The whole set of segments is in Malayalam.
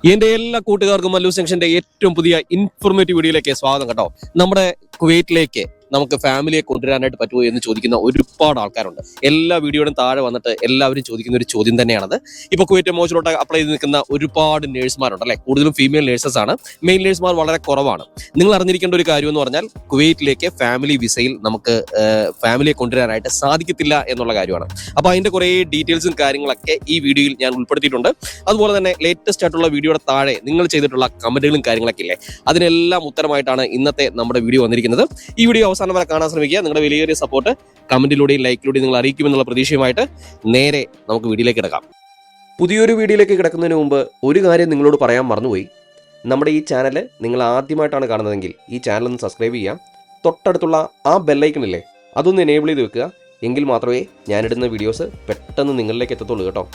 എന്റെ എല്ലാ കൂട്ടുകാർക്കും മല്ലു സെക്ഷന്റെ ഏറ്റവും പുതിയ ഇൻഫോർമേറ്റീവ് വീഡിയോയിലേക്ക് സ്വാഗതം കേട്ടോ. നമ്മുടെ കുവൈറ്റിലേക്ക് നമുക്ക് ഫാമിലിയെ കൊണ്ടുവരാനായിട്ട് പറ്റുമോ എന്ന് ചോദിക്കുന്ന ഒരുപാട് ആൾക്കാരുണ്ട്. എല്ലാ വീഡിയോയും താഴെ വന്നിട്ട് എല്ലാവരും ചോദിക്കുന്ന ഒരു ചോദ്യം തന്നെയാണത്. ഇപ്പൊ കുവൈറ്റ് മോച്ചിലോട്ട് അപ്ലൈ ചെയ്ത് നിൽക്കുന്ന ഒരുപാട് നേഴ്സുമാരുണ്ട് അല്ലെ. കൂടുതലും ഫീമെയിൽ നേഴ്സസ് ആണ്, മെയിൽ നേഴ്സുമാർ വളരെ കുറവാണ്. നിങ്ങൾ അറിഞ്ഞിരിക്കേണ്ട ഒരു കാര്യം എന്ന് പറഞ്ഞാൽ കുവൈറ്റിലേക്ക് ഫാമിലി വിസയിൽ നമുക്ക് ഫാമിലിയെ കൊണ്ടുവരാനായിട്ട് സാധിക്കത്തില്ല എന്നുള്ള കാര്യമാണ്. അപ്പൊ അതിന്റെ കുറെ ഡീറ്റെയിൽസും കാര്യങ്ങളൊക്കെ ഈ വീഡിയോയിൽ ഞാൻ ഉൾപ്പെടുത്തിയിട്ടുണ്ട്. അതുപോലെ തന്നെ ലേറ്റസ്റ്റ് ആയിട്ടുള്ള വീഡിയോയുടെ താഴെ നിങ്ങൾ ചെയ്തിട്ടുള്ള കമന്റുകളും കാര്യങ്ങളൊക്കെ ഇല്ലേ, അതിനെല്ലാം ഉത്തരമായിട്ടാണ് ഇന്നത്തെ നമ്മുടെ വീഡിയോ വന്നിരിക്കുന്നത്. ഈ വീഡിയോ അവസാനം വരെ കാണാൻ ശ്രമിക്കുക. നിങ്ങളുടെ വിലയേറിയ സപ്പോർട്ട് കമന്റിലൂടെയും ലൈക്കിലൂടെയും നിങ്ങൾ അറിയിക്കുമെന്നുള്ള പ്രതീക്ഷയുമായിട്ട് നേരെ നമുക്ക് വീഡിയോയിലേക്ക് കിടക്കാം. പുതിയൊരു വീഡിയോയിലേക്ക് കിടക്കുന്നതിന് മുമ്പ് ഒരു കാര്യം നിങ്ങളോട് പറയാൻ മറന്നുപോയി. നമ്മുടെ ഈ ചാനൽ നിങ്ങൾ ആദ്യമായിട്ടാണ് കാണുന്നതെങ്കിൽ ഈ ചാനൽ ഒന്ന് സബ്സ്ക്രൈബ് ചെയ്യാം. തൊട്ടടുത്തുള്ള ആ ബെല്ലൈക്കണില്ലേ, അതൊന്ന് എനേബിൾ ചെയ്ത് വെക്കുക. എങ്കിൽ മാത്രമേ ഞാനിടുന്ന വീഡിയോസ് പെട്ടെന്ന് നിങ്ങളിലേക്ക് എത്തത്തുള്ളൂ കേട്ടോ.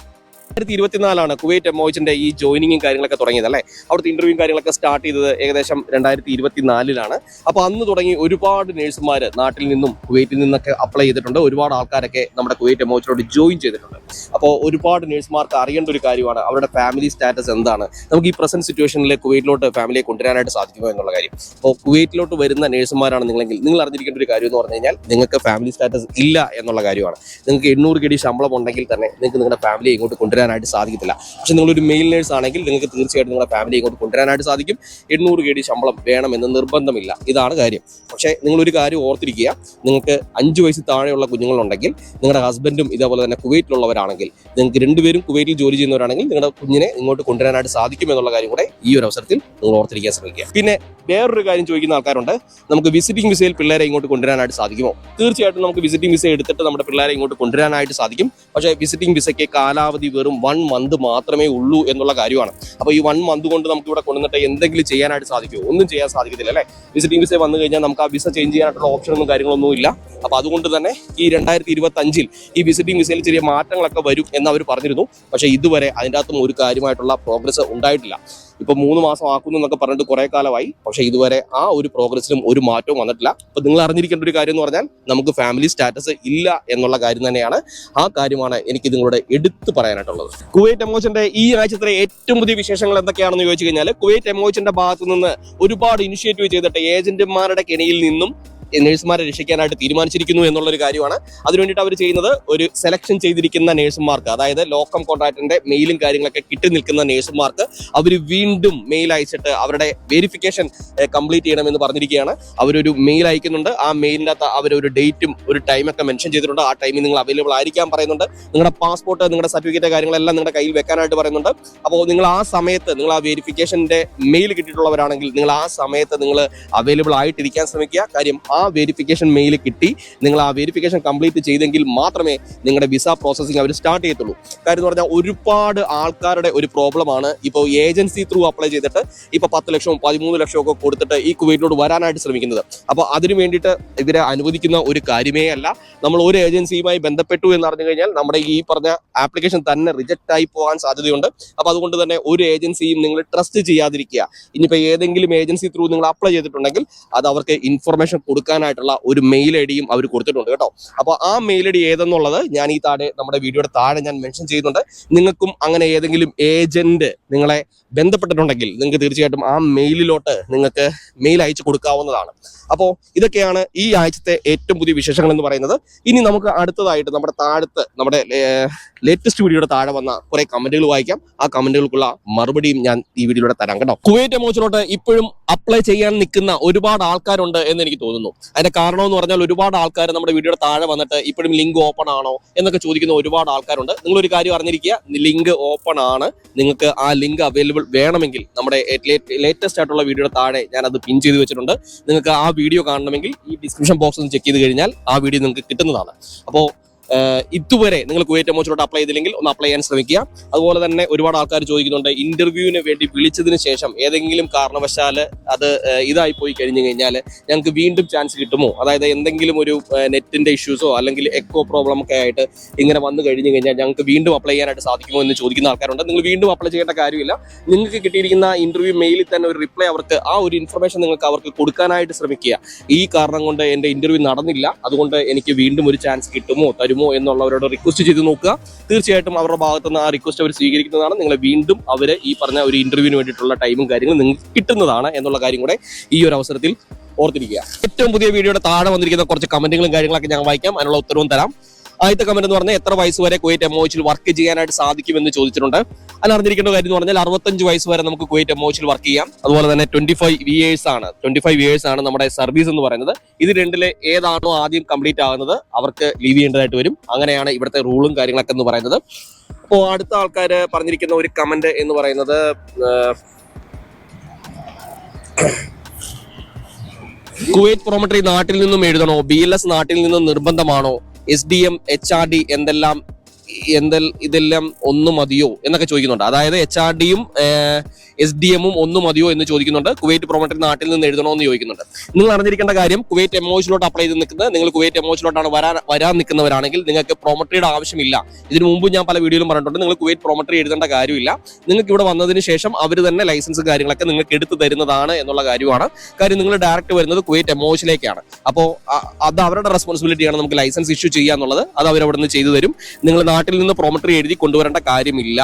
2024 കുവൈറ്റ് മോച്ചിന്റെ ഈ ജോയിനിങ്ങും കാര്യങ്ങളൊക്കെ തുടങ്ങിയത് അല്ലേ. അവിടുത്തെ ഇന്റർവ്യൂവും കാര്യങ്ങളൊക്കെ സ്റ്റാർട്ട് ചെയ്തത് ഏകദേശം 2024 അപ്പോൾ അന്ന് തുടങ്ങി ഒരുപാട് നേഴ്സുമാർ നാട്ടിൽ നിന്നും കുവൈറ്റിൽ നിന്നൊക്കെ അപ്ലൈ ചെയ്തിട്ടുണ്ട്. ഒരുപാട് ആൾക്കാരൊക്കെ നമ്മുടെ കുവൈറ്റ് മോച്ചിലോട്ട് ജോയിൻ ചെയ്തിട്ടുണ്ട്. അപ്പോൾ ഒരുപാട് നേഴ്സുമാർക്ക് അറിയേണ്ട ഒരു കാര്യമാണ് അവരുടെ ഫാമിലി സ്റ്റാറ്റസ് എന്താണ്, നമുക്ക് ഈ പ്രസന്റ് സിറ്റുവേഷനിൽ കുവൈറ്റിലോട്ട് ഫാമിലിയെ കൊണ്ടുവരാനായിട്ട് സാധിക്കുമോ എന്നുള്ള കാര്യം. അപ്പോൾ കുവൈറ്റിലോട്ട് വരുന്ന നേഴ്സുമാരാണ് നിങ്ങളെങ്കിൽ നിങ്ങൾ അറിഞ്ഞിരിക്കേണ്ട ഒരു കാര്യം എന്ന് പറഞ്ഞു കഴിഞ്ഞാൽ നിങ്ങൾക്ക് ഫാമിലി സ്റ്റാറ്റസ് ഇല്ല എന്നുള്ള കാര്യമാണ്. നിങ്ങൾക്ക് 800 KD ശമ്പളം ഉണ്ടെങ്കിൽ തന്നെ നിങ്ങൾക്ക് നിങ്ങളുടെ ഫാമിലിയെ ഇങ്ങോട്ട് കൊണ്ടുവരാനായിട്ട് സാധിക്കത്തില്ല. പക്ഷെ നിങ്ങളൊരു മെയിൽ നേഴ്സ് ആണെങ്കിൽ നിങ്ങൾക്ക് തീർച്ചയായിട്ടും നിങ്ങളുടെ ഫാമിലി ഇങ്ങോട്ട് കൊണ്ടുവരാനായിട്ട് സാധിക്കും. 800 KD ശമ്പളം വേണമെന്ന് നിർബന്ധമില്ല, ഇതാണ് കാര്യം. പക്ഷേ നിങ്ങളൊരു കാര്യം ഓർത്തിരിക്കുക, നിങ്ങൾക്ക് 5 വയസ്സ് താഴെയുള്ള കുഞ്ഞുങ്ങളുണ്ടെങ്കിൽ നിങ്ങളുടെ ഹസ്ബൻഡും ഇതേപോലെ തന്നെ കുവൈറ്റിലുള്ളവരാണെങ്കിൽ, നിങ്ങൾക്ക് രണ്ടുപേരും കുവൈറ്റിൽ ജോലി ചെയ്യുന്നവരാണെങ്കിൽ നിങ്ങളുടെ കുഞ്ഞിനെ ഇങ്ങോട്ട് കൊണ്ടുവരാനായിട്ട് സാധിക്കും എന്നുള്ള കാര്യം കൂടെ ഈ ഒരു അവസരത്തിൽ നിങ്ങൾ ഓർത്തിരിക്കാൻ ശ്രമിക്കുക. പിന്നെ വേറൊരു കാര്യം ചോദിക്കുന്ന ആൾക്കാരുണ്ട്, നമുക്ക് വിസിറ്റിംഗ് വിസയിൽ പിള്ളേരെ ഇങ്ങോട്ട് കൊണ്ടുവരാനായിട്ട് സാധിക്കുമോ? തീർച്ചയായിട്ടും നമുക്ക് വിസിറ്റിംഗ് വിസ എടുത്തിട്ട് നമ്മുടെ പിള്ളേരെ ഇങ്ങോട്ട് കൊണ്ടുവരാനായിട്ട് സാധിക്കും. പക്ഷേ വിസിറ്റിംഗ് വിസയ്ക്ക് കാലാവധി വെറും 1 മന്ത് മാത്രമേ ഉള്ളൂ എന്നുള്ള കാര്യമാണ്. അപ്പോൾ ഈ 1 മന്ത് കൊണ്ട് നമുക്ക് ഇവിടെ കൊണ്ടുവന്നിട്ട് എന്തെങ്കിലും ചെയ്യാനായിട്ട് സാധിക്കുമോ? ഒന്നും ചെയ്യാൻ സാധിക്കത്തില്ല അല്ലേ. വിസിറ്റിംഗ് വിസ വന്നു കഴിഞ്ഞാൽ നമുക്ക് ആ വിസ ചേഞ്ച് ചെയ്യാനായിട്ടുള്ള ഓപ്ഷനൊന്നും കാര്യങ്ങളൊന്നും ഇല്ല. അപ്പോൾ അതുകൊണ്ട് തന്നെ ഈ 2025 ഈ വിസിറ്റിംഗ് വിസയിൽ ചെറിയ മാറ്റങ്ങളൊക്കെ വരും എന്ന് അവർ പറഞ്ഞിരുന്നു. പക്ഷേ ഇതുവരെ അതിൻ്റെ അകത്തും ഒരു കാര്യമായിട്ടുള്ള പ്രോഗ്രസ് ഉണ്ടായിട്ടില്ല. ഇപ്പോൾ 3 മാസം ആക്കുന്നു എന്നൊക്കെ പറഞ്ഞിട്ട് കുറേ കാലമായി, പക്ഷേ ഇതുവരെ ആ ഒരു പ്രോഗ്രസിലും ഒരു മാറ്റവും വന്നിട്ടില്ല. അപ്പോൾ നിങ്ങൾ അറിഞ്ഞിരിക്കേണ്ട ഒരു കാര്യം എന്ന് പറഞ്ഞാൽ നമുക്ക് ഫാമിലി സ്റ്റാറ്റസ് ഇല്ല എന്നുള്ള കാര്യം തന്നെയാണ്. ആ കാര്യമാണ് എനിക്ക് നിങ്ങളോട് എടുത്തു പറയാനായിട്ടുള്ളത്. കുവൈറ്റ് എമോച്ചിന്റെ ഈ ആഴ്ചത്തെ ഏറ്റവും പുതിയ വിശേഷങ്ങൾ എന്തൊക്കെയാണെന്ന് ചോദിച്ചു കഴിഞ്ഞാൽ, കുവൈറ്റ് എമോച്ചിന്റെ ഭാഗത്തു നിന്ന് ഒരുപാട് ഇനിഷ്യേറ്റീവ് ചെയ്തിട്ട് ഏജന്റുമാരുടെ കെണിയിൽ നിന്നും നേഴ്സുമാരെ രക്ഷിക്കാനായിട്ട് തീരുമാനിച്ചിരിക്കുന്നു എന്നുള്ളൊരു കാര്യമാണ്. അതിനുവേണ്ടിയിട്ട് അവർ ചെയ്യുന്നത് ഒരു സെലക്ഷൻ ചെയ്തിരിക്കുന്ന നേഴ്സുമാർക്ക്, അതായത് ലോക്കം കോൺട്രാക്ടിന്റെ മെയിലും കാര്യങ്ങളൊക്കെ കിട്ടി നിൽക്കുന്ന നേഴ്സുമാർക്ക് അവർ വീണ്ടും മെയിൽ അയച്ചിട്ട് അവരുടെ വെരിഫിക്കേഷൻ കംപ്ലീറ്റ് ചെയ്യണമെന്ന് പറഞ്ഞിരിക്കുകയാണ്. അവരൊരു മെയിൽ അയക്കുന്നുണ്ട്. ആ മെയിലിൻ്റെ അകത്ത് അവരൊരു ഡേറ്റും ഒരു ടൈമൊക്കെ മെൻഷൻ ചെയ്തിട്ടുണ്ട്. ആ ടൈമിൽ നിങ്ങൾ അവൈലബിൾ ആയിരിക്കാൻ പറയുന്നുണ്ട്. നിങ്ങളുടെ പാസ്പോർട്ട്, നിങ്ങളുടെ സർട്ടിഫിക്കറ്റ് കാര്യങ്ങളെല്ലാം നിങ്ങളുടെ കയ്യിൽ വെക്കാനായിട്ട് പറയുന്നുണ്ട്. അപ്പോൾ നിങ്ങൾ ആ സമയത്ത് നിങ്ങൾ ആ വെരിഫിക്കേഷന്റെ മെയിൽ കിട്ടിയിട്ടുള്ളവരാണെങ്കിൽ നിങ്ങൾ ആ സമയത്ത് നിങ്ങൾ അവൈലബിൾ ആയിട്ടിരിക്കാൻ ശ്രമിക്കുക. കാര്യം ആ വെരിഫിക്കേഷൻ മെയിൽ കിട്ടി നിങ്ങൾ ആ വെരിഫിക്കേഷൻ കംപ്ലീറ്റ് ചെയ്തെങ്കിൽ മാത്രമേ നിങ്ങളുടെ വിസ പ്രോസസ്സിംഗ് അവർ സ്റ്റാർട്ട് ചെയ്യത്തുള്ളൂ. കാര്യം എന്ന് പറഞ്ഞാൽ ഒരുപാട് ആൾക്കാരുടെ ഒരു പ്രോബ്ലമാണ് ഇപ്പോൾ ഏജൻസി ത്രൂ അപ്ലൈ ചെയ്തിട്ട് ഇപ്പോൾ 10 ലക്ഷവും 13 ലക്ഷവും ഒക്കെ കൊടുത്തിട്ട് ഈ കുവൈറ്റിലോട്ട് വരാനായിട്ട് ശ്രമിക്കുന്നത്. അപ്പോൾ അതിനു വേണ്ടിയിട്ട് ഇവരെ അനുവദിക്കുന്ന ഒരു കാര്യമേ അല്ല. നമ്മൾ ഒരു ഏജൻസിയുമായി ബന്ധപ്പെട്ടു എന്ന് അറിഞ്ഞു കഴിഞ്ഞാൽ നമ്മുടെ ഈ പറഞ്ഞ ആപ്ലിക്കേഷൻ തന്നെ റിജക്റ്റ് ആയി പോകാൻ സാധ്യതയുണ്ട്. അപ്പോൾ അതുകൊണ്ട് തന്നെ ഒരു ഏജൻസിയും നിങ്ങൾ ട്രസ്റ്റ് ചെയ്യാതിരിക്കുക. ഇനിയിപ്പോൾ ഏതെങ്കിലും ഏജൻസി ത്രൂ നിങ്ങൾ അപ്ലൈ ചെയ്തിട്ടുണ്ടെങ്കിൽ അത് അവർക്ക് ഇൻഫർമേഷൻ കൊടുക്കാനായിട്ടുള്ള ഒരു മെയിൽ ഐ ഡിയും അവർ കൊടുത്തിട്ടുണ്ട് കേട്ടോ. അപ്പോൾ ആ മെയിൽ ഐ ഡി ഏതെന്നുള്ളത് ഞാൻ ഈ താഴെ നമ്മുടെ വീഡിയോയുടെ താഴെ ഞാൻ മെൻഷൻ ചെയ്യുന്നുണ്ട്. നിങ്ങൾക്കും അങ്ങനെ ഏതെങ്കിലും ഏജന്റ് നിങ്ങളെ ബന്ധപ്പെട്ടിട്ടുണ്ടെങ്കിൽ നിങ്ങൾക്ക് തീർച്ചയായിട്ടും ആ മെയിലിലോട്ട് നിങ്ങൾക്ക് മെയിൽ അയച്ചു കൊടുക്കാവുന്നതാണ്. അപ്പോൾ ഇതൊക്കെയാണ് ഈ ആഴ്ചത്തെ ഏറ്റവും പുതിയ വിശേഷങ്ങൾ എന്ന് പറയുന്നത്. ഇനി നമുക്ക് അടുത്തതായിട്ട് നമ്മുടെ താഴത്ത് നമ്മുടെ ലേറ്റസ്റ്റ് വീഡിയോയുടെ താഴെ വന്ന കുറെ കമന്റുകൾ വായിക്കാം. ആ കമന്റുകൾക്കുള്ള മറുപടിയും ഞാൻ ഈ വീഡിയോയിലൂടെ തരാം കേട്ടോ. കുവൈറ്റ് എമോച്ചിലോട്ട് ഇപ്പോഴും അപ്ലൈ ചെയ്യാൻ നിൽക്കുന്ന ഒരുപാട് ആൾക്കാരുണ്ട് എന്ന് എനിക്ക് തോന്നുന്നു. അതിന്റെ കാരണം എന്ന് പറഞ്ഞാൽ ഒരുപാട് ആൾക്കാർ നമ്മുടെ വീഡിയോയുടെ താഴെ വന്നിട്ട് ഇപ്പോഴും ലിങ്ക് ഓപ്പൺ ആണോ എന്നൊക്കെ ചോദിക്കുന്ന ഒരുപാട് ആൾക്കാരുണ്ട്. നിങ്ങളൊരു കാര്യം അറിഞ്ഞിരിക്കുക, ലിങ്ക് ഓപ്പൺ ആണ്. നിങ്ങൾക്ക് ആ ലിങ്ക് അവൈലബിൾ വേണമെങ്കിൽ നമ്മുടെ ലേറ്റസ്റ്റ് ആയിട്ടുള്ള വീഡിയോയുടെ താഴെ ഞാൻ അത് പിൻ ചെയ്ത് വെച്ചിട്ടുണ്ട്. നിങ്ങൾക്ക് ആ വീഡിയോ കാണണമെങ്കിൽ ഈ ഡിസ്ക്രിപ്ഷൻ ബോക്സ് ഒന്ന് ചെക്ക് ചെയ്ത് കഴിഞ്ഞാൽ ആ വീഡിയോ നിങ്ങൾക്ക് കിട്ടുന്നതാണ്. അപ്പോൾ ഇതുവരെ നിങ്ങൾ കുവൈറ്റ് എമോച്ചിലോട്ട് അപ്ലൈ ചെയ്തില്ലെങ്കിൽ ഒന്ന് അപ്ലൈ ചെയ്യാൻ ശ്രമിക്കുക. അതുപോലെ തന്നെ ഒരുപാട് ആൾക്കാർ ചോദിക്കുന്നുണ്ട്, ഇന്റർവ്യൂവിന് വേണ്ടി വിളിച്ചതിന് ശേഷം ഏതെങ്കിലും കാരണവശാൽ അത് ഇതായി പോയി കഴിഞ്ഞു കഴിഞ്ഞാൽ ഞങ്ങൾക്ക് വീണ്ടും ചാൻസ് കിട്ടുമോ? അതായത് എന്തെങ്കിലും ഒരു നെറ്റിന്റെ ഇഷ്യൂസോ അല്ലെങ്കിൽ എക്കോ പ്രോബ്ലം ഒക്കെ ആയിട്ട് ഇങ്ങനെ വന്നു കഴിഞ്ഞു കഴിഞ്ഞാൽ ഞങ്ങൾക്ക് വീണ്ടും അപ്ലൈ ചെയ്യാനായിട്ട് സാധിക്കുമോ എന്ന് ചോദിക്കുന്ന ആൾക്കാരുണ്ട്. നിങ്ങൾ വീണ്ടും അപ്ലൈ ചെയ്യേണ്ട കാര്യമില്ല. നിങ്ങൾക്ക് കിട്ടിയിരിക്കുന്ന ഇന്റർവ്യൂ മെയിലിൽ തന്നെ ഒരു റിപ്ലൈ അവർക്ക് ആ ഒരു ഇൻഫർമേഷൻ നിങ്ങൾക്ക് അവർക്ക് കൊടുക്കാനായിട്ട് ശ്രമിക്കുക. ഈ കാരണം കൊണ്ട് എൻ്റെ ഇന്റർവ്യൂ നടന്നില്ല, അതുകൊണ്ട് എനിക്ക് വീണ്ടും ഒരു ചാൻസ് കിട്ടുമോ തരുമോ തരുമോ എന്നുള്ളവരോട് റിക്വസ്റ്റ് ചെയ്ത് നോക്കുക. തീർച്ചയായിട്ടും അവരുടെ ഭാഗത്തുനിന്ന് ആ റിക്വസ്റ്റ് അവർ സ്വീകരിക്കുന്നതാണ്. നിങ്ങളെ വീണ്ടും അവർ ഈ പറഞ്ഞ ഒരു ഇന്റർവ്യൂവിന് വേണ്ടിയിട്ടുള്ള ടൈമും കാര്യങ്ങളും നിങ്ങൾക്ക് കിട്ടുന്നതാണ് എന്നുള്ള കാര്യം കൂടെ ഈ ഒരു അവസരത്തിൽ ഓർത്തിരിക്കുക. ഏറ്റവും പുതിയ വീഡിയോയുടെ താഴെ വന്നിരിക്കുന്ന കുറച്ച് കമന്റുകളും കാര്യങ്ങളൊക്കെ ഞാൻ വായിക്കാം, അതിനുള്ള ഉത്തരവും തരാം. ആദ്യത്തെ കമന്റ് എന്ന് പറഞ്ഞാൽ എത്ര വയസ്സ് വരെ കുവൈറ്റ് MOHൽ വർക്ക് ചെയ്യാനായിട്ട് സാധിക്കുമെന്ന് ചോദിച്ചിട്ടുണ്ട്. അതിൽ അറിഞ്ഞിരിക്കേണ്ട കാര്യം എന്ന് പറഞ്ഞാൽ 65 വയസ്സ് വരെ നമുക്ക് കുവൈറ്റ് MOHൽ വർക്ക് ചെയ്യാം. അതുപോലെ തന്നെ 25 ഇയേഴ്സ് ആണ് നമ്മുടെ സർവീസ് എന്ന് പറയുന്നത്. ഇത് രണ്ടിലെ ഏതാണോ ആദ്യം കംപ്ലീറ്റ് ആകുന്നത് അവർക്ക് ലീവ് ചെയ്യേണ്ടതായിട്ട് വരും. അങ്ങനെയാണ് ഇവിടുത്തെ റൂളും കാര്യങ്ങളൊക്കെ എന്ന് പറയുന്നത്. അപ്പോൾ അടുത്ത ആൾക്കാർ പറഞ്ഞിരിക്കുന്ന ഒരു കമന്റ് എന്ന് പറയുന്നത് കുവൈറ്റ് പ്രോമട്ടറി നാട്ടിൽ നിന്നും എഴുതണോ, BLS നാട്ടിൽ നിന്നും നിർബന്ധമാണോ, SDM HRD ഇതെല്ലാം ഒന്നു മതിയോ എന്നൊക്കെ ചോദിക്കുന്നുണ്ട്. അതായത് HRDയും SDMഉം ഒന്നു മതിയോ എന്ന് ചോദിക്കുന്നുണ്ട്. കുവൈറ്റ് പ്രോമട്ടറി നാട്ടിൽ നിന്ന് എഴുതണോ എന്ന് ചോദിക്കുന്നുണ്ട്. നിങ്ങൾ അറിഞ്ഞിരിക്കേണ്ട കാര്യം, കുവൈറ്റ് MOHലോട്ട് അപ്ലൈ ചെയ്ത് നിൽക്കുന്നത്, നിങ്ങൾ കുവൈറ്റ് MOHലോട്ടാണ് വരാൻ നിൽക്കുന്നവരാണെങ്കിൽ നിങ്ങൾക്ക് പ്രോമട്ടറിയുടെ ആവശ്യമില്ല. ഇതിനു മുമ്പ് ഞാൻ പല വീഡിയോയിലും പറഞ്ഞിട്ടുണ്ട്, നിങ്ങൾ കുവൈറ്റ് പ്രോമട്ടറി എഴുതേണ്ട കാര്യമില്ല. നിങ്ങൾക്ക് ഇവിടെ വന്നതിന് ശേഷം അവർ തന്നെ ലൈസൻസ് കാര്യങ്ങളൊക്കെ നിങ്ങൾക്ക് എടുത്തു തരുന്നതാണ് എന്നുള്ള കാര്യമാണ്. കാര്യം നിങ്ങൾ ഡയറക്റ്റ് വരുന്നത് കുവൈറ്റ് MOHലേക്കാണ്. അപ്പോൾ അത് അവരുടെ റെസ്പോൺസിബിലിറ്റിയാണ് നമുക്ക് ലൈസൻസ് ഇഷ്യൂ ചെയ്യുക എന്നുള്ളത്. അത് അവരവിടെ നിന്ന് ചെയ്തു തരും. നിങ്ങൾ നാട്ടിൽ നിന്ന് പ്രോമട്ടറി എഴുതി കൊണ്ടുവരേണ്ട കാര്യമില്ല.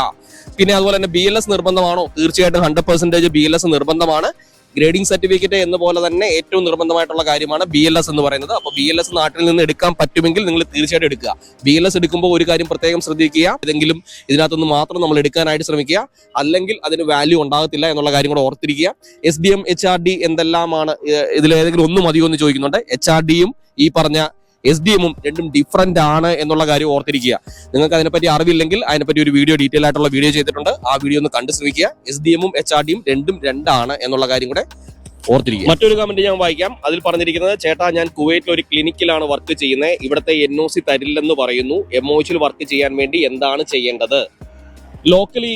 പിന്നെ അതുപോലെ തന്നെ BLS നിർബന്ധമാണോ? തീർച്ചയായിട്ടും 100% BLS നിർബന്ധമാണ്. ഗ്രേഡിംഗ് സർട്ടിഫിക്കറ്റ് എന്ന പോലെ തന്നെ ഏറ്റവും നിർബന്ധമായിട്ടുള്ള കാര്യമാണ് BLS എന്ന് പറയുന്നത്. അപ്പോൾ BLS നാട്ടിൽ നിന്ന് എടുക്കാൻ പറ്റുമെങ്കിൽ നിങ്ങൾ തീർച്ചയായിട്ടും എടുക്കുക. BLS എടുക്കുമ്പോൾ ഒരു കാര്യം പ്രത്യേകം ശ്രദ്ധിക്കുക, ഏതെങ്കിലും ഇതിനകത്തുനിന്ന് മാത്രം നമ്മൾ എടുക്കാനായിട്ട് ശ്രമിക്കുക, അല്ലെങ്കിൽ അതിന് വാല്യൂ ഉണ്ടാകത്തില്ല എന്നുള്ള കാര്യം കൂടെ ഓർത്തിരിക്കുക. SDM HRD എന്തെല്ലാമാണ്, ഇതിലേതെങ്കിലും ഒന്ന് മതിയോ എന്ന് ചോദിക്കുന്നുണ്ട്. HRDയും ഈ പറഞ്ഞ SDMഉം രണ്ടും ഡിഫറന്റ് ആണ് എന്നുള്ള കാര്യം ഓർത്തിരിക്കുക. നിങ്ങൾക്ക് അതിനെപ്പറ്റി അറിവില്ലെങ്കിൽ അതിനെപ്പറ്റി ഒരു വീഡിയോ ഡീറ്റെയിൽ ആയിട്ടുള്ള വീഡിയോ ചെയ്തിട്ടുണ്ട്, ആ വീഡിയോ ഒന്ന് കണ്ടു ശ്രമിക്കുക. SDMഉം HRDയും രണ്ടും രണ്ടാണ് എന്നുള്ള കാര്യം കൂടെ ഓർത്തിരിക്കുക. മറ്റൊരു കമന്റ് ഞാൻ വായിക്കാം. അതിൽ പറഞ്ഞിരിക്കുന്നത്, ചേട്ടാ ഞാൻ കുവൈറ്റിൽ ഒരു ക്ലിനിക്കിലാണ് വർക്ക് ചെയ്യുന്നത്, ഇവിടുത്തെ NOC തരില്ലെന്ന് പറയുന്നു, MOHൽ വർക്ക് ചെയ്യാൻ വേണ്ടി എന്താണ് ചെയ്യേണ്ടത്? ലോക്കലി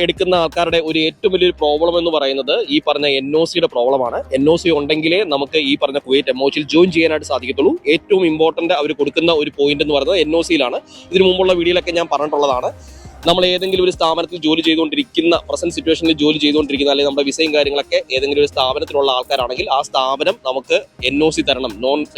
എടുക്കുന്ന ആൾക്കാരുടെ ഒരു ഏറ്റവും വലിയൊരു പ്രോബ്ലം എന്ന് പറയുന്നത് ഈ പറഞ്ഞ NOCയുടെ പ്രോബ്ലമാണ്. NOC ഉണ്ടെങ്കിലേ നമുക്ക് ഈ പറഞ്ഞ കുവൈറ്റ് MOHൽ ജോയിൻ ചെയ്യാനായിട്ട് സാധിക്കത്തുള്ളൂ. ഏറ്റവും ഇമ്പോർട്ടന്റ് അവർ കൊടുക്കുന്ന ഒരു പോയിന്റ് എന്ന് പറയുന്നത് NOCയിലാണ്. ഇതിനു മുമ്പുള്ള വീഡിയോയിലൊക്കെ ഞാൻ പറഞ്ഞിട്ടുള്ളതാണ്. നമ്മൾ ഏതെങ്കിലും ഒരു സ്ഥാപനത്തിൽ ജോലി ചെയ്തുകൊണ്ടിരിക്കുന്ന, പ്രസന്റ് സിറ്റുവേഷനിൽ ജോലി ചെയ്തുകൊണ്ടിരിക്കുന്ന, അല്ലെങ്കിൽ നമ്മുടെ വിസയും കാര്യങ്ങളൊക്കെ ഏതെങ്കിലും ഒരു സ്ഥാപനത്തിലുള്ള ആൾക്കാരാണെങ്കിൽ ആ സ്ഥാപനം നമുക്ക് NOC തരണം,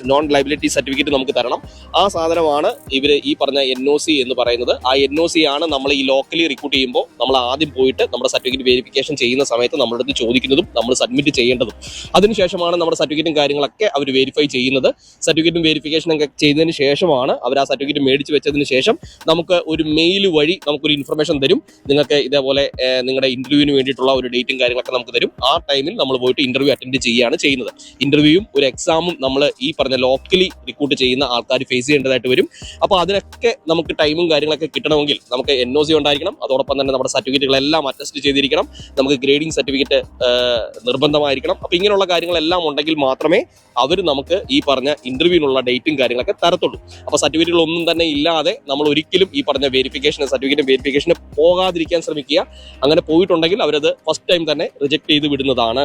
നോൺ ലയബിലിറ്റി സർട്ടിഫിക്കറ്റ് നമുക്ക് തരണം. ആ സാധനമാണ് ഇവർ ഈ പറഞ്ഞ NOC എന്ന് പറയുന്നത്. ആ NOC ആണ് നമ്മൾ ഈ ലോക്കലി റിക്രൂട്ട് ചെയ്യുമ്പോൾ നമ്മൾ ആദ്യം പോയിട്ട് നമ്മുടെ സർട്ടിഫിക്കറ്റ് വെരിഫിക്കേഷൻ ചെയ്യുന്ന സമയത്ത് നമ്മുടെ അടുത്ത് ചോദിക്കുന്നതും നമ്മൾ സബ്മിറ്റ് ചെയ്യേണ്ടതും. അതിനുശേഷമാണ് നമ്മുടെ സർട്ടിഫിക്കറ്റും കാര്യങ്ങളൊക്കെ അവർ വെരിഫൈ ചെയ്യുന്നത്. സർട്ടിഫിക്കറ്റും വെരിഫിക്കേഷൻ ഒക്കെ ചെയ്തതിന് ശേഷമാണ് അവർ ആ സർട്ടിഫിക്കറ്റ് മേടിച്ച് വെച്ചതിന് ശേഷം നമുക്ക് ഒരു മെയിൽ വഴി നമുക്കൊരു ഇൻഫർമേഷൻ തരും. നിങ്ങൾക്ക് ഇതേപോലെ നിങ്ങളുടെ ഇന്റർവ്യൂവിന് വേണ്ടിയിട്ടുള്ള ഒരു ഡേറ്റും കാര്യങ്ങളൊക്കെ നമുക്ക് തരും. ആ ടൈമിൽ നമ്മൾ പോയിട്ട് ഇന്റർവ്യൂ അറ്റൻഡ് ചെയ്യുകയാണ് ചെയ്യുന്നത്. ഇന്റർവ്യൂയും ഒരു എക്സാമും നമ്മൾ ഈ പറഞ്ഞ ലോക്കലി റിക്രൂട്ട് ചെയ്യുന്ന ആൾക്കാർ ഫേസ് ചെയ്യേണ്ടതായിട്ട് വരും. അപ്പോൾ അതിനൊക്കെ നമുക്ക് ടൈമും കാര്യങ്ങളൊക്കെ കിട്ടണമെങ്കിൽ നമുക്ക് NOC ഉണ്ടായിരിക്കണം. അതോടൊപ്പം തന്നെ നമ്മുടെ സർട്ടിഫിക്കറ്റുകളെല്ലാം അറ്റസ്റ്റ് ചെയ്തിരിക്കണം. നമുക്ക് ഗ്രേഡിംഗ് സർട്ടിഫിക്കറ്റ് നിർബന്ധമായിരിക്കണം. അപ്പോൾ ഇങ്ങനെയുള്ള കാര്യങ്ങളെല്ലാം ഉണ്ടെങ്കിൽ മാത്രമേ അവർ നമുക്ക് ഈ പറഞ്ഞ ഇന്റർവ്യൂവിനുള്ള ഡേറ്റും കാര്യങ്ങളൊക്കെ തരത്തുള്ളൂ. അപ്പോൾ സർട്ടിഫിക്കറ്റുകളൊന്നും തന്നെ ഇല്ലാതെ നമ്മൾ ഒരിക്കലും ഈ പറഞ്ഞ വെരിഫിക്കേഷന് പോകാതിരിക്കാൻ ശ്രമിക്കുക. അങ്ങനെ പോയിട്ടുണ്ടെങ്കിൽ അവരത് ഫസ്റ്റ് ടൈം തന്നെ റിജക്ട് ചെയ്ത് വിടുന്നതാണ്.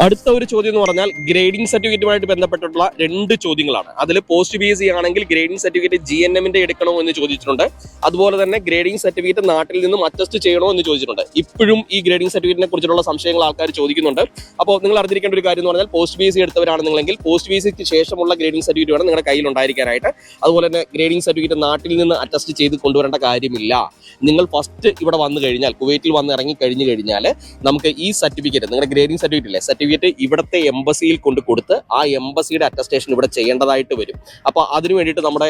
അടുത്ത ഒരു ചോദ്യം എന്ന് പറഞ്ഞാൽ ഗ്രേഡിംഗ് സർട്ടിഫിക്കറ്റുമായിട്ട് ബന്ധപ്പെട്ടിട്ടുള്ള 2 ചോദ്യങ്ങളാണ്. അതിൽ പോസ്റ്റ് BSc ആണെങ്കിൽ ഗ്രേഡിംഗ് സർട്ടിഫിക്കറ്റ് GNMന്റെ എടുക്കണോ എന്ന് ചോദിച്ചിട്ടുണ്ട്. അതുപോലെ തന്നെ ഗ്രേഡിംഗ് സർട്ടിഫിക്കറ്റ് നാട്ടിൽ നിന്നും അറ്റസ്റ്റ് ചെയ്യണോ എന്ന് ചോദിച്ചിട്ടുണ്ട്. ഇപ്പോഴും ഈ ഗ്രേഡിംഗ് സർട്ടിഫിക്കറ്റിനെ കുറിച്ചുള്ള സംശയങ്ങൾ ആൾക്കാർ ചോദിക്കുന്നുണ്ട്. അപ്പോൾ നിങ്ങൾ അറിഞ്ഞിരിക്കേണ്ട ഒരു കാര്യം എന്ന് പറഞ്ഞാൽ, പോസ്റ്റ് BSc എടുത്തവരാണ് നിങ്ങളെങ്കിൽ പോസ്റ്റ് BScക്ക് ശേഷമുള്ള ഗ്രേഡിംഗ് സർട്ടിഫിക്കറ്റ് വേണം നിങ്ങളുടെ കയ്യിൽ ഉണ്ടായിരിക്കാനായിട്ട്. അതുപോലെ തന്നെ ഗ്രേഡിംഗ് സർട്ടിഫിക്കറ്റ് നാട്ടിൽ നിന്ന് അറ്റസ്റ്റ് ചെയ്ത് കൊണ്ടുവരേണ്ട കാര്യമില്ല. നിങ്ങൾ ഫസ്റ്റ് ഇവിടെ വന്നു കഴിഞ്ഞാൽ, കുവൈറ്റിൽ വന്ന് ഇറങ്ങി കഴിഞ്ഞു കഴിഞ്ഞാൽ നമുക്ക് ഈ സർട്ടിഫിക്കറ്റ്, നിങ്ങളുടെ ഗ്രേഡിംഗ് സർട്ടിഫിക്കറ്റ് ഇവിടുത്തെ എംബസിയിൽ കൊണ്ട് കൊടുത്ത് ആ എംബസിയുടെ അറ്റസ്റ്റേഷൻ ഇവിടെ ചെയ്യേണ്ടതായിട്ട് വരും. അപ്പോൾ അതിന് വേണ്ടിയിട്ട് നമ്മുടെ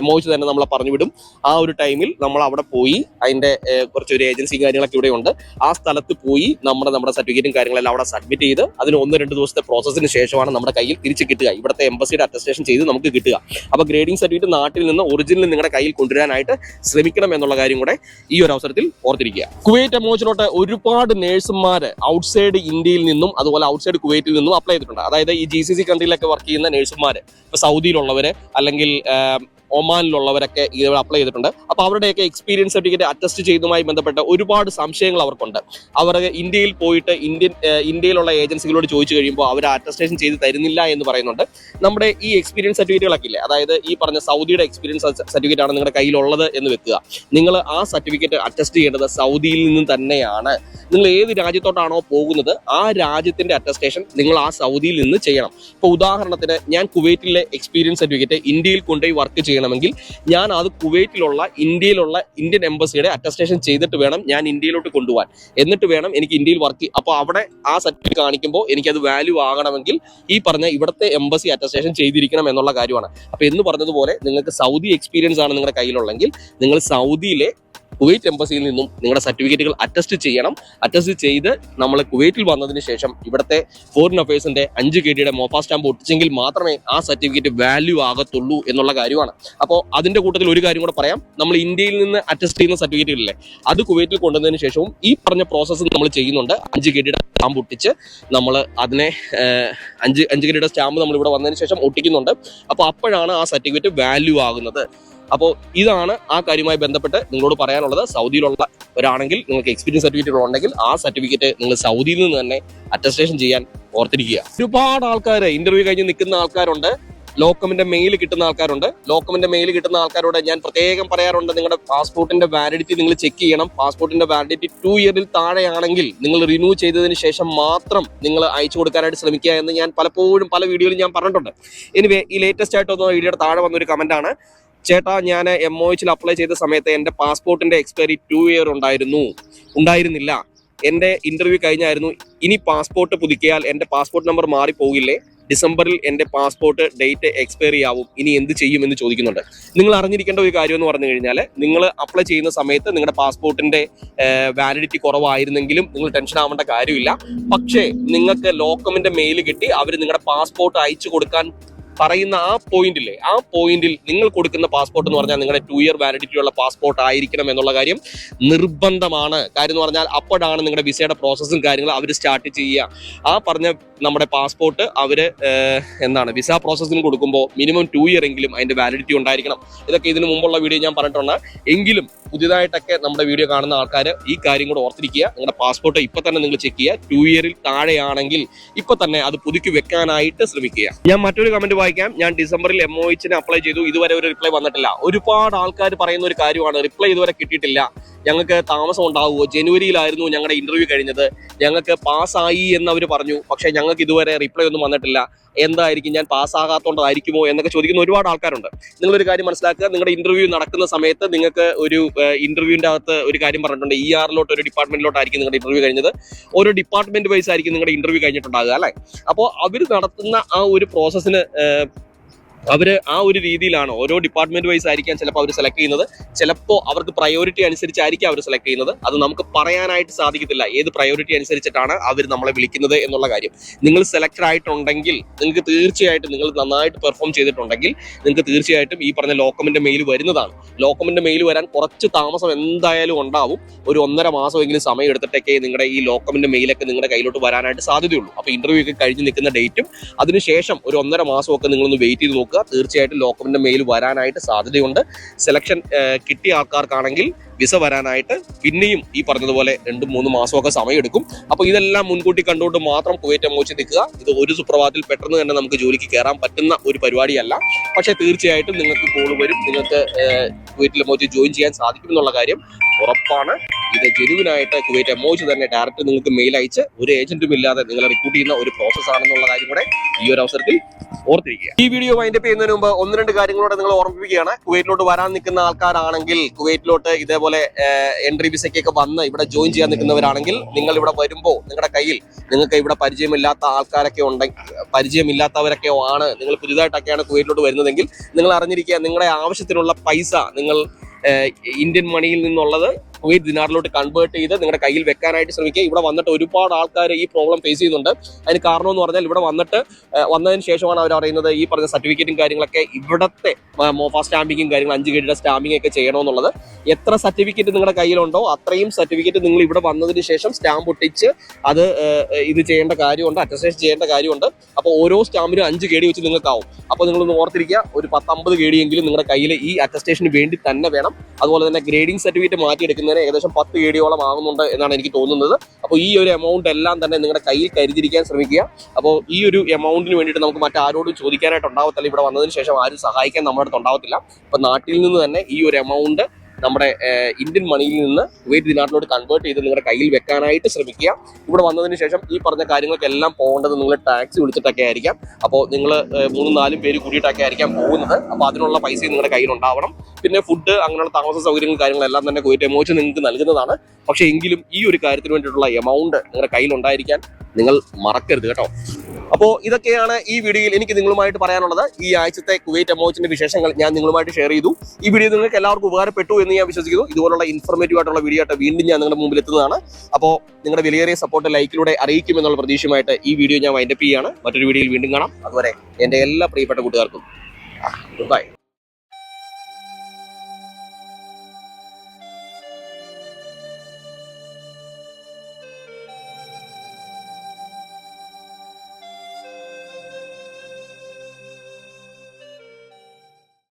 MOH തന്നെ നമ്മളെ പറഞ്ഞു വിടും. ആ ഒരു ടൈമിൽ നമ്മൾ അവിടെ പോയി അതിൻ്റെ കുറച്ചൊരു ഏജൻസി കാര്യങ്ങളൊക്കെ ഇവിടെ ഉണ്ട്. ആ സ്ഥലത്ത് പോയി നമ്മുടെ സർട്ടിഫിക്കറ്റും കാര്യങ്ങളെല്ലാം അവിടെ സബ്മിറ്റ് ചെയ്ത് അതിന് 1-2 ദിവസത്തെ പ്രോസസ്സിന് ശേഷമാണ് നമ്മുടെ കയ്യിൽ തിരിച്ച് കിട്ടുക, ഇവിടുത്തെ എംബസിയുടെ അറ്റസ്റ്റേഷൻ ചെയ്ത് നമുക്ക് കിട്ടുക. അപ്പോൾ ഗ്രേഡിംഗ് സർട്ടിഫിക്കറ്റ് നാട്ടിൽ നിന്ന് ഒറിജിനൽ നിങ്ങളുടെ കയ്യിൽ കൊണ്ടുവരാനായിട്ട് ശ്രമിക്കണം എന്നുള്ള കാര്യം കൂടെ ഈ ഒരു അവസരത്തിൽ ഓർത്തിരിക്കുക. കുവൈറ്റ് MOHലോട്ട് ഒരുപാട് നേഴ്സുമാർ ഔട്ട്സൈഡ് ഇന്ത്യയിൽ നിന്നും അതുപോലെ ഔട്ട്സൈഡ് കുവൈറ്റിൽ നിന്നും അപ്ലൈ ചെയ്തിട്ടുണ്ട്. അതായത് ഈ GCC കൺട്രിയിലൊക്കെ വർക്ക് ചെയ്യുന്ന നേഴ്സുമാർ, ഇപ്പോൾ സൗദിയിലുള്ളവർ അല്ലെങ്കിൽ ഒമാനിലുള്ളവരൊക്കെ ഇതിൽ അപ്ലൈ ചെയ്തിട്ടുണ്ട്. അപ്പോൾ അവരുടെയൊക്കെ എക്സ്പീരിയൻസ് സർട്ടിഫിക്കറ്റ് അറ്റസ്റ്റ് ചെയ്തതുമായി ബന്ധപ്പെട്ട ഒരുപാട് സംശയങ്ങൾ അവർക്കുണ്ട്. അവർ ഇന്ത്യയിൽ പോയിട്ട് ഇന്ത്യയിലുള്ള ഏജൻസികളോട് ചോദിച്ചു കഴിയുമ്പോൾ അവർ അറ്റസ്റ്റേഷൻ ചെയ്ത് തരുന്നില്ല എന്ന് പറയുന്നുണ്ട്. നമ്മുടെ ഈ എക്സ്പീരിയൻസ് സർട്ടിഫിക്കറ്റുകളൊക്കെ ഇല്ലേ, അതായത് ഈ പറഞ്ഞ സൗദിയുടെ എക്സ്പീരിയൻസ് സർട്ടിഫിക്കറ്റ് ആണ് നിങ്ങളുടെ കയ്യിലുള്ളത് എന്ന് വെക്കുക. നിങ്ങൾ ആ സർട്ടിഫിക്കറ്റ് അറ്റസ്റ്റ് ചെയ്യേണ്ടത് സൗദിയിൽ നിന്ന് തന്നെയാണ്. നിങ്ങൾ ഏത് രാജ്യത്തോട്ടാണോ പോകുന്നത് ആ രാജ്യത്തിന്റെ അറ്റസ്റ്റേഷൻ നിങ്ങൾ ആ സൗദിയിൽ നിന്ന് ചെയ്യണം. ഇപ്പോൾ ഉദാഹരണത്തിന് ഞാൻ കുവൈറ്റിലെ എക്സ്പീരിയൻസ് സർട്ടിഫിക്കറ്റ് ഇന്ത്യയിൽ കൊണ്ടുപോയി വർക്ക് ചെയ്യണമെങ്കിൽ ചെയ്യണമെങ്കിൽ ഞാൻ അത് കുവൈറ്റിലുള്ള ഇന്ത്യൻ എംബസിയുടെ അറ്റസ്റ്റേഷൻ ചെയ്തിട്ട് വേണം ഞാൻ ഇന്ത്യയിലോട്ട് കൊണ്ടുപോകാൻ. എന്നിട്ട് വേണം എനിക്ക് ഇന്ത്യയിൽ വർക്ക്. അപ്പോൾ അവിടെ ആ സർട്ടിഫിക്കറ്റ് കാണിക്കുമ്പോൾ എനിക്കത് വാല്യൂ ആകണമെങ്കിൽ ഈ പറഞ്ഞ ഇവിടുത്തെ എംബസി അറ്റസ്റ്റേഷൻ ചെയ്തിരിക്കണം എന്നുള്ള കാര്യമാണ്. അപ്പോൾ എന്ന് പറഞ്ഞതുപോലെ നിങ്ങൾക്ക് സൗദി എക്സ്പീരിയൻസ് ആണ് നിങ്ങളുടെ കയ്യിലുള്ളെങ്കിൽ നിങ്ങൾ സൗദിയിലെ കുവൈറ്റ് എംബസിയിൽ നിന്നും നിങ്ങളുടെ സർട്ടിഫിക്കറ്റുകൾ അറ്റസ്റ്റ് ചെയ്യണം. അറ്റസ്റ്റ് ചെയ്ത് നമ്മൾ കുവൈറ്റിൽ വന്നതിന് ശേഷം ഇവിടുത്തെ ഫോറിൻ അഫയേഴ്സിന്റെ 5 KD മോഫ സ്റ്റാമ്പ് ഒട്ടിച്ചെങ്കിൽ മാത്രമേ ആ സർട്ടിഫിക്കറ്റ് വാല്യൂ ആകത്തുള്ളൂ എന്നുള്ള കാര്യമാണ്. അപ്പോൾ അതിന്റെ കൂട്ടത്തിൽ ഒരു കാര്യം കൂടെ പറയാം. നമ്മൾ ഇന്ത്യയിൽ നിന്ന് അറ്റസ്റ്റ് ചെയ്യുന്ന സർട്ടിഫിക്കറ്റുകളില്ലേ, അത് കുവൈറ്റിൽ കൊണ്ടുവന്നതിന് ശേഷവും ഈ പറഞ്ഞ പ്രോസസ്സ് നമ്മൾ ചെയ്യുന്നുണ്ട്. 5 KD സ്റ്റാമ്പ് ഒട്ടിച്ച് നമ്മൾ അതിനെ 5 KD സ്റ്റാമ്പ് നമ്മൾ ഇവിടെ വന്നതിന് ശേഷം ഒട്ടിക്കുന്നുണ്ട്. അപ്പോൾ അപ്പോഴാണ് ആ സർട്ടിഫിക്കറ്റ് വാല്യൂ ആകുന്നത്. അപ്പോൾ ഇതാണ് ആ കാര്യവുമായി ബന്ധപ്പെട്ട് നിങ്ങളോട് പറയാനുള്ളത്. സൗദിയിലുള്ളവരാണെങ്കിൽ നിങ്ങൾക്ക് എക്സ്പീരിയൻസ് സർട്ടിഫിക്കറ്റ് ഉണ്ടെങ്കിൽ ആ സർട്ടിഫിക്കറ്റ് നിങ്ങൾ സൗദിയിൽ നിന്ന് തന്നെ അറ്റസ്റ്റേഷൻ ചെയ്യാൻ ഓർത്തിരിക്കുക. ഒരുപാട് ആൾക്കാർ ഇന്റർവ്യൂ കഴിഞ്ഞ് നിൽക്കുന്ന ആൾക്കാരുണ്ട്, ലോക്കമിന്റെ മെയിൽ കിട്ടുന്ന ആൾക്കാരുണ്ട്. ലോക്കമിന്റെ മെയിൽ കിട്ടുന്ന ആൾക്കാരോട് ഞാൻ പ്രത്യേകം പറയാറുണ്ട്, നിങ്ങളുടെ പാസ്പോർട്ടിന്റെ വാലിഡിറ്റി നിങ്ങൾ ചെക്ക് ചെയ്യണം. പാസ്പോർട്ടിന്റെ വാലിഡിറ്റി 2 ഇയറിൽ താഴെയാണെങ്കിൽ നിങ്ങൾ റിന്യൂ ചെയ്തതിന് ശേഷം മാത്രം നിങ്ങൾ അയച്ചു കൊടുക്കാനായിട്ട് ശ്രമിക്കുക എന്ന് ഞാൻ പലപ്പോഴും പല വീഡിയോയിലും ഞാൻ പറഞ്ഞിട്ടുണ്ട്. എനിവേ ഈ ലേറ്റസ്റ്റ് ആയിട്ട് വന്ന വീഡിയോയുടെ താഴെ വന്നൊരു കമന്റ് ആണ്, ചേട്ടാ ഞാൻ MOHൽ അപ്ലൈ ചെയ്ത സമയത്ത് എൻ്റെ പാസ്പോർട്ടിന്റെ എക്സ്പയറി 2 ഇയർ ഉണ്ടായിരുന്നില്ല. എൻ്റെ ഇന്റർവ്യൂ കഴിഞ്ഞായിരുന്നു. ഇനി പാസ്പോർട്ട് പുതുക്കിയാൽ എൻ്റെ പാസ്പോർട്ട് നമ്പർ മാറിപ്പോകില്ലേ? ഡിസംബറിൽ എൻ്റെ പാസ്പോർട്ട് ഡേറ്റ് എക്സ്പയറി ആവും. ഇനി എന്ത് ചെയ്യുമെന്ന് ചോദിക്കുന്നുണ്ട്. നിങ്ങൾ അറിഞ്ഞിരിക്കേണ്ട ഒരു കാര്യം എന്ന് പറഞ്ഞു കഴിഞ്ഞാൽ, നിങ്ങൾ അപ്ലൈ ചെയ്യുന്ന സമയത്ത് നിങ്ങളുടെ പാസ്പോർട്ടിന്റെ വാലിഡിറ്റി കുറവായിരുന്നെങ്കിലും നിങ്ങൾ ടെൻഷൻ ആവേണ്ട കാര്യമില്ല. പക്ഷേ നിങ്ങൾക്ക് ലോക്കമിന്റെ മെയിൽ കിട്ടി അവർ നിങ്ങളുടെ പാസ്പോർട്ട് അയച്ചു കൊടുക്കാൻ പറയുന്ന ആ പോയിന്റിൽ നിങ്ങൾ കൊടുക്കുന്ന പാസ്പോർട്ട് എന്ന് പറഞ്ഞാൽ നിങ്ങളുടെ 2 ഇയർ വാലിഡിറ്റി ഉള്ള പാസ്പോർട്ട് ആയിരിക്കണം എന്നുള്ള കാര്യം നിർബന്ധമാണ്. കാര്യം എന്ന് പറഞ്ഞാൽ അപ്പോഴാണ് നിങ്ങളുടെ വിസയുടെ പ്രോസസ്സും കാര്യങ്ങളും അവർ സ്റ്റാർട്ട് ചെയ്യുക. ആ പറഞ്ഞ നമ്മുടെ പാസ്പോർട്ട് അവർ വിസ പ്രോസസ്സിന് കൊടുക്കുമ്പോൾ മിനിമം 2 ഇയർ എങ്കിലും അതിന്റെ വാലിഡിറ്റി ഉണ്ടായിരിക്കണം. ഇതൊക്കെ ഇതിനു മുമ്പുള്ള വീഡിയോ ഞാൻ പറഞ്ഞിട്ടുണ്ട്. എങ്കിലും പുതിയതായിട്ടൊക്കെ നമ്മുടെ വീഡിയോ കാണുന്ന ആൾക്കാർ ഈ കാര്യം കൂടെ ഓർത്തിരിക്കുക. നിങ്ങളുടെ പാസ്പോർട്ട് ഇപ്പൊ തന്നെ നിങ്ങൾ ചെക്ക് ചെയ്യുക. 2 ഇയറിൽ താഴെയാണെങ്കിൽ ഇപ്പൊ തന്നെ അത് പുതുക്കി വെക്കാനായിട്ട് ശ്രമിക്കുക. ഞാൻ മറ്റൊരു കമന്റ് വായിക്കാം. ഞാൻ ഡിസംബറിൽ MOHന് അപ്ലൈ ചെയ്തു, ഇതുവരെ ഒരു റിപ്ലൈ വന്നിട്ടില്ല. ഒരുപാട് ആൾക്കാർ പറയുന്ന ഒരു കാര്യമാണ്, റിപ്ലൈ ഇതുവരെ കിട്ടിയിട്ടില്ല, ഞങ്ങൾക്ക് താമസം ഉണ്ടാവുമോ? ജനുവരിയിലായിരുന്നു ഞങ്ങളുടെ ഇന്റർവ്യൂ കഴിഞ്ഞത്, ഞങ്ങൾക്ക് പാസ്സായി എന്ന് അവർ പറഞ്ഞു, പക്ഷെ ഞങ്ങൾക്ക് ഇതുവരെ റിപ്ലൈ ഒന്നും വന്നിട്ടില്ല. എന്തായിരിക്കും, ഞാൻ പാസ്സാകാത്തോണ്ടായിരിക്കുമോ എന്നൊക്കെ ചോദിക്കുന്ന ഒരുപാട് ആൾക്കാരുണ്ട്. നിങ്ങളൊരു കാര്യം മനസ്സിലാക്കുക, നിങ്ങളുടെ ഇന്റർവ്യൂ നടക്കുന്ന സമയത്ത് നിങ്ങൾക്ക് ഒരു ഇന്റർവ്യൂവിന്റെ അകത്ത് ഒരു കാര്യം പറഞ്ഞിട്ടുണ്ട്, ER ഒരു ഡിപ്പാർട്ട്മെന്റിലോട്ടായിരിക്കും നിങ്ങളുടെ ഇന്റർവ്യൂ കഴിഞ്ഞത്. ഓരോ ഡിപ്പാർട്ട്മെന്റ് വൈസ് ആയിരിക്കും നിങ്ങളുടെ ഇന്റർവ്യൂ കഴിഞ്ഞിട്ടുണ്ടാകുക അല്ലേ. അപ്പോൾ അവർ നടത്തുന്ന ആ ഒരു പ്രോസസ്സിന് അവർ ആ ഒരു രീതിയിലാണ്, ഓരോ ഡിപ്പാർട്ട്മെന്റ് വൈസ് ആയിരിക്കാം ചിലപ്പോൾ അവർ സെലക്ട് ചെയ്യുന്നത്, ചിലപ്പോൾ അവർക്ക് പ്രയോറിറ്റി അനുസരിച്ചായിരിക്കും അവർ സെലക്ട് ചെയ്യുന്നത്. അത് നമുക്ക് പറയാനായിട്ട് സാധിക്കത്തില്ല ഏത് പ്രയോറിറ്റി അനുസരിച്ചിട്ടാണ് അവർ നമ്മളെ വിളിക്കുന്നത് എന്നുള്ള കാര്യം. നിങ്ങൾ സെലക്ടഡ് ആയിട്ടുണ്ടെങ്കിൽ നിങ്ങൾക്ക് തീർച്ചയായിട്ടും, നിങ്ങൾ നന്നായിട്ട് പെർഫോം ചെയ്തിട്ടുണ്ടെങ്കിൽ നിങ്ങൾക്ക് തീർച്ചയായിട്ടും ഈ പറഞ്ഞ ലോക്കമിന്റെ മെയിൽ വരുന്നതാണ്. ലോക്കമിന്റെ മെയിൽ വരാൻ കുറച്ച് താമസം എന്തായാലും ഉണ്ടാവും. ഒരു 1.5 മാസമെങ്കിലും സമയം എടുത്തിട്ടൊക്കെ നിങ്ങളുടെ ഈ ലോക്കമിന്റെ മെയിലൊക്കെ നിങ്ങളുടെ കയ്യിലോട്ട് വരാനായിട്ട് സാധ്യതയുള്ളൂ. അപ്പോൾ ഇന്റർവ്യൂ ഒക്കെ കഴിഞ്ഞ് നിൽക്കുന്ന ഡേറ്റും അതിനുശേഷം ഒരു 1.5 മാസമൊക്കെ നിങ്ങളൊന്ന് വെയിറ്റ് ചെയ്ത് നോക്കുക. തീർച്ചയായിട്ടും ലോക്കമിന്റെ മെയിൽ വരാനായിട്ട് സാധ്യതയുണ്ട്. സെലക്ഷൻ കിട്ടിയ ആൾക്കാർക്കാണെങ്കിൽ വിസ വരാനായിട്ട് പിന്നെയും ഈ പറഞ്ഞതുപോലെ 2-3 മാസമൊക്കെ സമയമെടുക്കും. അപ്പോൾ ഇതെല്ലാം മുൻകൂട്ടി കണ്ടുകൊണ്ട് മാത്രം കുവൈറ്റ് MOH നിൽക്കുക. ഇത് ഒരു സുപ്രഭാതത്തിൽ പെട്ടെന്ന് തന്നെ നമുക്ക് ജോലിക്ക് കയറാൻ പറ്റുന്ന ഒരു പരിപാടിയല്ല. പക്ഷേ തീർച്ചയായിട്ടും നിങ്ങൾക്ക് കോൾ വരും, നിങ്ങൾക്ക് കുവൈറ്റ് MOH ജോയിൻ ചെയ്യാൻ സാധിക്കും എന്നുള്ള കാര്യം ഉറപ്പാണ്. ഇത് ജെനുവിനായിട്ട് കുവൈറ്റ് MOH തന്നെ ഡയറക്റ്റ് നിങ്ങൾക്ക് മെയിൽ അയച്ച് ഒരു ഏജന്റും ഇല്ലാതെ നിങ്ങളെ റിക്രൂട്ട് ചെയ്യുന്ന ഒരു പ്രോസസ് ആണെന്നുള്ള കാര്യം കൂടെ ഈ ഒരു അവസരത്തിൽ ഓർത്തിരിക്കുക. ഈ വീഡിയോ വൈൻഡപ്പ് ചെയ്യുന്നതിന് മുമ്പ് 1-2 കാര്യങ്ങളോടെ നിങ്ങൾ ഓർമ്മിപ്പിക്കുകയാണ്. കുവൈറ്റിലോട്ട് വരാൻ നിൽക്കുന്ന ആൾക്കാരാണെങ്കിൽ, കുവൈറ്റിലോട്ട് ഇതേപോലെ എൻട്രി വിസയ്ക്കൊക്കെ വന്ന് ഇവിടെ ജോയിൻ ചെയ്യാൻ നിൽക്കുന്നവരാണെങ്കിൽ, നിങ്ങൾ ഇവിടെ വരുമ്പോൾ നിങ്ങളുടെ കയ്യിൽ നിങ്ങൾക്ക് ഇവിടെ പരിചയമില്ലാത്തവരൊക്കെ ആണ്, നിങ്ങൾ പുതിയതായിട്ടൊക്കെയാണ് കുവൈറ്റിലോട്ട് വരുന്നതെങ്കിൽ നിങ്ങൾ അറിഞ്ഞിരിക്കുക, നിങ്ങളുടെ ആവശ്യത്തിനുള്ള പൈസ നിങ്ങൾ ഇന്ത്യൻ മണിയിൽ നിന്നുള്ളത് കുവൈറ്റ് ദിനാറിലോട്ട് കൺവേർട്ട് ചെയ്ത് നിങ്ങളുടെ കയ്യിൽ വെക്കാനായിട്ട് ശ്രമിക്കുക. ഇവിടെ വന്നിട്ട് ഒരുപാട് ആൾക്കാർ ഈ പ്രോബ്ലം ഫേസ് ചെയ്യുന്നുണ്ട്. അതിന് കാരണം എന്ന് പറഞ്ഞാൽ, ഇവിടെ വന്നതിന് ശേഷമാണ് അവർ അറിയുന്നത് ഈ പറഞ്ഞ സർട്ടിഫിക്കറ്റും കാര്യങ്ങളൊക്കെ ഇവിടത്തെ മോഫ സ്റ്റാമ്പിങ്ങും കാര്യങ്ങൾ 5 KD സ്റ്റാമ്പിംഗ് ഒക്കെ ചെയ്യണമെന്നുള്ളത്. എത്ര സർട്ടിഫിക്കറ്റ് നിങ്ങളുടെ കയ്യിലുണ്ടോ അത്രയും സർട്ടിഫിക്കറ്റ് നിങ്ങൾ ഇവിടെ വന്നതിന് ശേഷം സ്റ്റാമ്പ് ഒട്ടിച്ച് അത് ഇത് ചെയ്യേണ്ട കാര്യമുണ്ട്, അറ്റസ്റ്റേഷൻ ചെയ്യേണ്ട കാര്യമുണ്ട്. അപ്പോൾ ഓരോ സ്റ്റാമ്പിനും 5 KD വെച്ച് നിങ്ങൾക്കാവും. അപ്പോൾ നിങ്ങളൊന്ന് ഓർത്തിരിക്കുക, ഒരു 10-50 KD എങ്കിലും നിങ്ങളുടെ കയ്യിൽ ഈ അറ്റസ്റ്റേഷന് വേണ്ടി തന്നെ വേണം. അതുപോലെ തന്നെ ഗ്രേഡിംഗ് സർട്ടിഫിക്കറ്റ് മാറ്റിയെടുക്കുന്നതിന് ഏകദേശം 10 KD ആകുന്നുണ്ട് എന്നാണ് എനിക്ക് തോന്നുന്നത്. അപ്പോൾ ഈ ഒരു എമൗണ്ട് എല്ലാം തന്നെ നിങ്ങളുടെ കയ്യിൽ കരുതിയിരിക്കാൻ ശ്രമിക്കുക. അപ്പോൾ ഈ ഒരു എമൗണ്ടിന് വേണ്ടിയിട്ട് നമുക്ക് മറ്റാരോടും ചോദിക്കാനായിട്ട് ഉണ്ടാവത്തില്ല. ഇവിടെ വന്നതിന് ശേഷം ആരും സഹായിക്കാൻ നമ്മുടെ അടുത്ത് ഉണ്ടാവത്തില്ല. അപ്പോൾ നാട്ടിൽ നിന്ന് തന്നെ ഈ ഒരു എമൗണ്ട് നമ്മുടെ ഇന്ത്യൻ മണിയിൽ നിന്ന് കുവൈറ്റ് ദിനാറിലോട്ട് കൺവേർട്ട് ചെയ്ത് നിങ്ങളുടെ കയ്യിൽ വെക്കാനായിട്ട് ശ്രമിക്കുക. ഇവിടെ വന്നതിന് ശേഷം ഈ പറഞ്ഞ കാര്യങ്ങൾക്കെല്ലാം പോകേണ്ടത് നിങ്ങൾ ടാക്സി വിളിച്ചിട്ടൊക്കെ ആയിരിക്കാം. അപ്പോൾ നിങ്ങൾ 3-4 പേര് കൂടിയിട്ടൊക്കെ ആയിരിക്കാം പോകുന്നത്. അപ്പോൾ അതിനുള്ള പൈസയും നിങ്ങളുടെ കയ്യിൽ ഉണ്ടാവണം. പിന്നെ ഫുഡ്, അങ്ങനെയുള്ള താമസ സൗകര്യങ്ങളും കാര്യങ്ങളെല്ലാം തന്നെ കുവൈറ്റ് എമോഷൻ നിങ്ങൾക്ക് നൽകുന്നതാണ്. പക്ഷേ എങ്കിലും ഈ ഒരു കാര്യത്തിന് വേണ്ടിയിട്ടുള്ള എമൗണ്ട് നിങ്ങളുടെ കയ്യിൽ ഉണ്ടായിരിക്കാൻ നിങ്ങൾ മറക്കരുത് കേട്ടോ. അപ്പോൾ ഇതൊക്കെയാണ് ഈ വീഡിയോയിൽ എനിക്ക് നിങ്ങളുമായിട്ട് പറയാനുള്ളത്. ഈ ആഴ്ചത്തെ കുവൈറ്റ് എമോച്ചിന്റെ വിശേഷങ്ങൾ ഞാൻ നിങ്ങളുമായിട്ട് ഷെയർ ചെയ്തു. ഈ വീഡിയോ നിങ്ങൾക്ക് എല്ലാവർക്കും ഉപകാരപ്പെട്ടു എന്ന് ഞാൻ വിശ്വസിക്കുന്നു. ഇതുപോലുള്ള ഇൻഫോർമേറ്റീവ് ആയിട്ടുള്ള വീഡിയോ ആയിട്ട് വീണ്ടും ഞാൻ നിങ്ങളുടെ മുമ്പിൽ എത്തുന്നതാണ്. അപ്പോൾ നിങ്ങളുടെ വിലയേറിയ സപ്പോർട്ട് ലൈക്കിലൂടെ അറിയിക്കുമെന്നുള്ള പ്രതീക്ഷയുമായിട്ട് ഈ വീഡിയോ ഞാൻ വൈൻഡപ്പ് ചെയ്യുകയാണ്. മറ്റൊരു വീഡിയോയിൽ വീണ്ടും കാണാം. അതുവരെ എൻ്റെ എല്ലാ പ്രിയപ്പെട്ട കൂട്ടുകാർക്കും ബൈ.